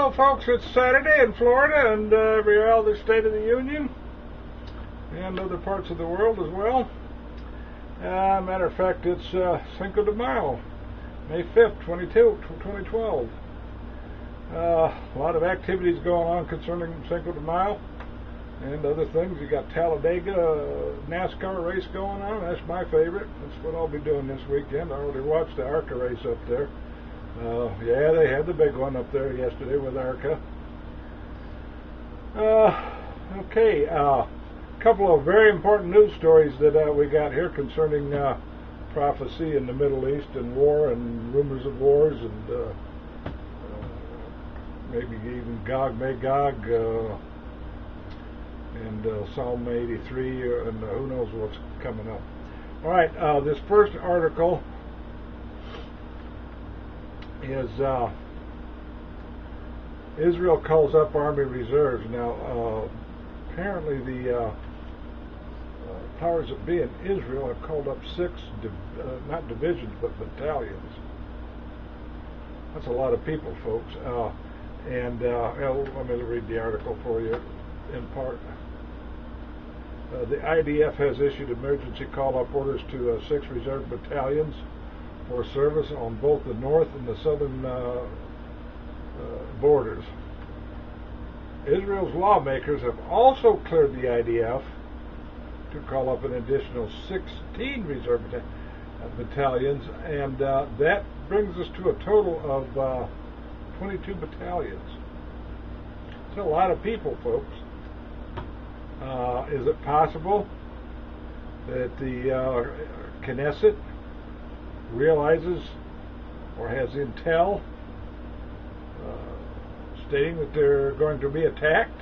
Well, folks, it's Saturday in Florida and every other state of the Union and other parts of the world as well. Matter of fact, it's Cinco de Mayo, May 5th, 2012. A lot of activities going on concerning Cinco de Mayo and other things. You got Talladega NASCAR race going on. That's my favorite. That's what I'll be doing this weekend. I already watched the ARCA race up there. Yeah, they had the big one up there yesterday with ARCA. Okay, a couple of very important news stories that we got here concerning prophecy in the Middle East and war and rumors of wars and maybe even Gog, Magog, and Psalm 83, and who knows what's coming up. All right, this first article is Israel calls up army reserves. Now, apparently the powers that be in Israel have called up six, not divisions, but battalions. That's a lot of people, folks. And let me read the article for you in part. The IDF has issued emergency call-up orders to 6 reserve battalions for service on both the north and the southern borders. Israel's lawmakers have also cleared the IDF to call up an additional 16 reserve battalions, and that brings us to a total of 22 battalions. It's a lot of people, folks. Is it possible that the Knesset realizes or has intel stating that they're going to be attacked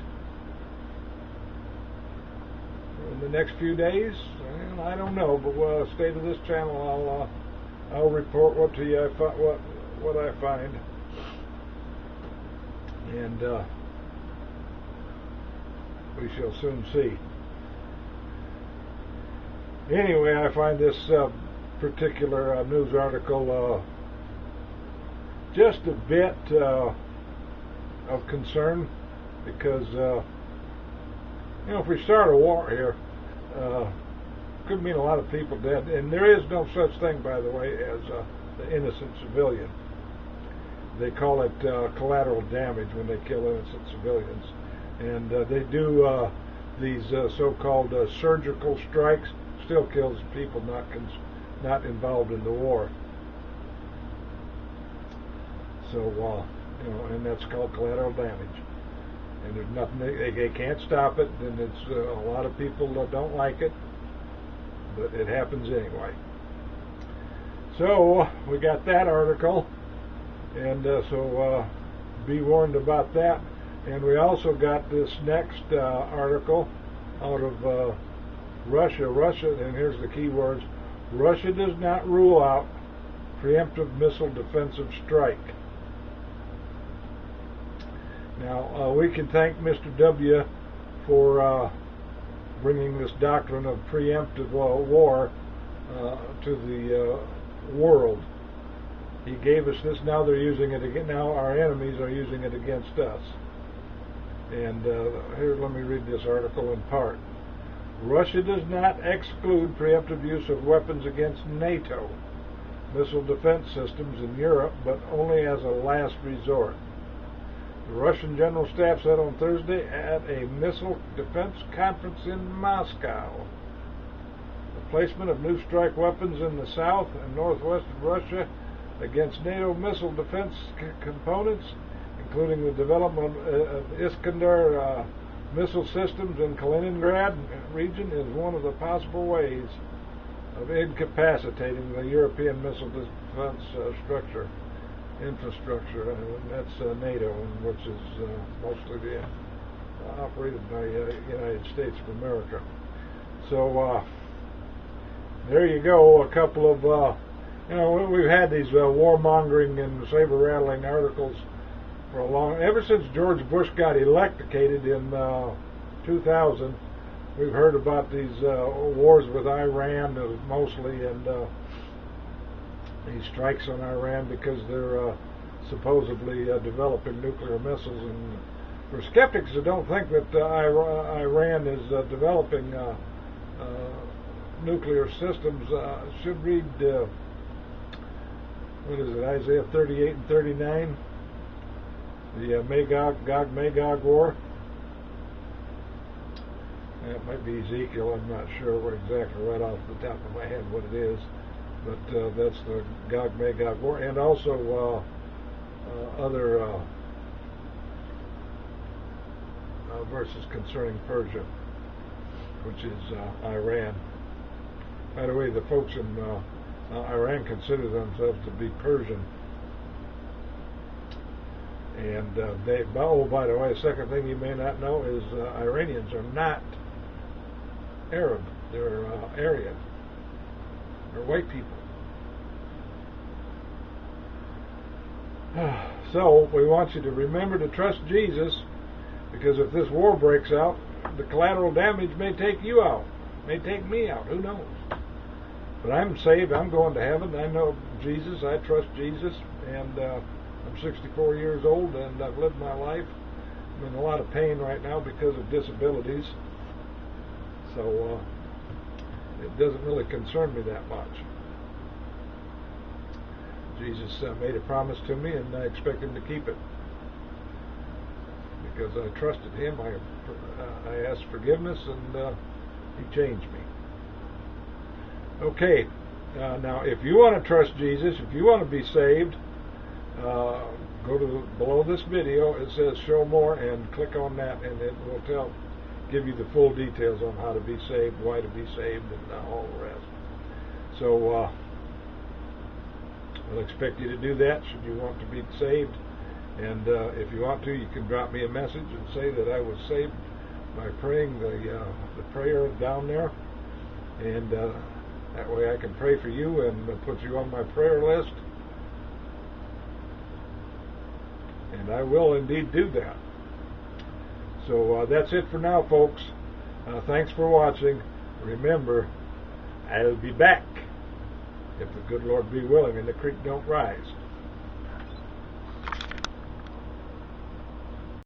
in the next few days? Well, I don't know, but stay to this channel. I'll report what to you what I find, and we shall soon see. Anyway, I find this particular news article just a bit of concern, because if we start a war here, could mean a lot of people dead, and there is no such thing, by the way, as the innocent civilian. They call it collateral damage when they kill innocent civilians, and they do these so-called surgical strikes. Still kills people not involved in the war. So and that's called collateral damage. And there's nothing they can't stop it. And it's a lot of people that don't like it, but it happens anyway. So we got that article, and so be warned about that. And we also got this next article out of Russia, and here's the key words: Russia does not rule out preemptive missile defensive strike. Now, we can thank Mr. W for bringing this doctrine of preemptive war to the world. He gave us this. Now they're using it again. Now our enemies are using it against us. And here, let me read this article in part. Russia does not exclude preemptive use of weapons against NATO missile defense systems in Europe, but only as a last resort. The Russian General Staff said on Thursday at a missile defense conference in Moscow. The placement of new strike weapons in the south and northwest of Russia against NATO missile defense components, including the development of Iskander missile systems in Kaliningrad region, is one of the possible ways of incapacitating the European missile defense infrastructure, and that's NATO, which is mostly operated by the United States of America. So there you go. A couple of we've had these warmongering and saber-rattling articles for a long, ever since George Bush got elected in 2000. We've heard about these wars with Iran mostly, and these strikes on Iran because they're supposedly developing nuclear missiles. And for skeptics who don't think that Iran is developing nuclear systems, should read what is it, Isaiah 38 and 39, the Gog-Magog war. It might be Ezekiel, I'm not sure exactly right off the top of my head what it is, but that's the Gog-Magog war, and also other verses concerning Persia, which is Iran. By the way, the folks in Iran consider themselves to be Persian. And by the way, the second thing you may not know is Iranians are not Arab. They're Aryan. They're white people. So we want you to remember to trust Jesus, because if this war breaks out, the collateral damage may take you out, may take me out. Who knows? But I'm saved. I'm going to heaven. I know Jesus. I trust Jesus, and I'm 64 years old, and I've lived my life. I'm in a lot of pain right now because of disabilities, so it doesn't really concern me that much. Jesus made a promise to me, and I expect Him to keep it, because I trusted Him. I asked forgiveness, and He changed me. Okay, now if you want to trust Jesus, if you want to be saved, go to below this video. It says show more, and click on that, and it will give you the full details on how to be saved, why to be saved, and all the rest. So I'll expect you to do that should you want to be saved. And if you want to, you can drop me a message and say that I was saved by praying the prayer down there, and that way I can pray for you and put you on my prayer list. And I will indeed do that. So that's it for now, folks. Thanks for watching. Remember, I'll be back, if the good Lord be willing and the creek don't rise.